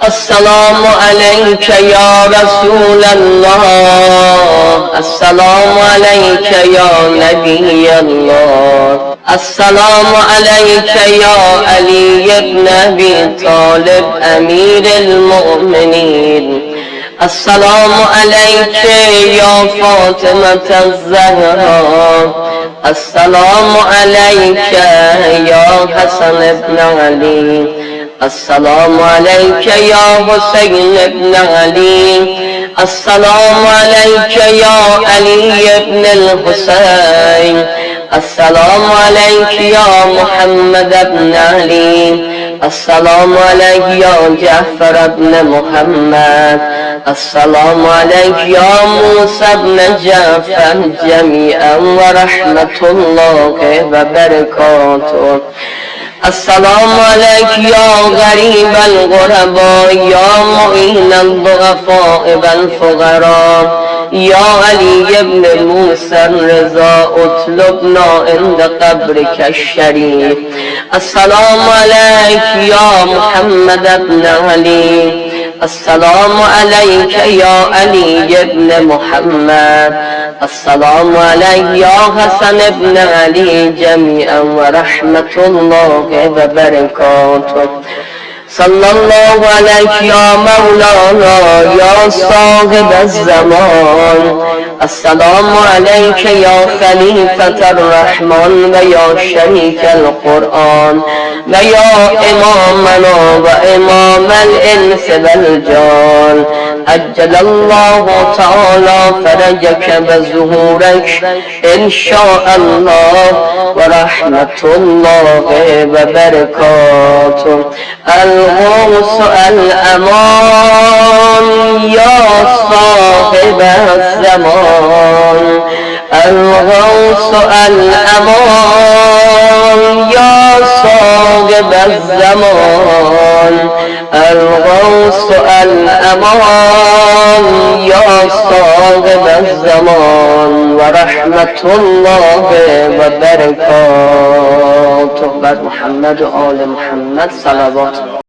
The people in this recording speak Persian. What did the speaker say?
السلام عليك يا رسول الله، السلام عليك يا نبي الله، السلام عليك يا علي بن أبي طالب أمير المؤمنين، السلام عليك يا فاطمة الزهراء، السلام عليك يا حسن بن علي، السلام عليك يا حسين بن علي، السلام عليك يا علي بن الحسين، السلام عليك يا محمد بن علي، السلام عليك يا جعفر بن محمد، السلام عليك يا موسى بن جعفر جميعا ورحمة الله وبركاته. السلام عليك يا غريب الغرباء، يا معين الضعفاء والفقراء، يا علي بن موسى الرضا اطلبنا عند قبرك الشريف. السلام عليك يا محمد بن علي، السلام عليك يا علي بن محمد، السلام عليك يا حسن بن علي جميعا ورحمة الله وبركاته. صلى الله عليك يا مولانا يا صاحب الزمان، السلام عليك يا خليفة الرحمن ويا شريك القرآن ويا إمامنا وإمام الإنس والجان، أجل الله تعالى فرجك بظهورك إن شاء الله ورحمة الله وبركاته. الغوث الأمان يا صاحب الزمان، الغوث الأمان يا صاحب الزمان، الغوث الأمان يا صاحب الزمان ورحمة الله وبركاته. بر محمد و آل محمد صلوات.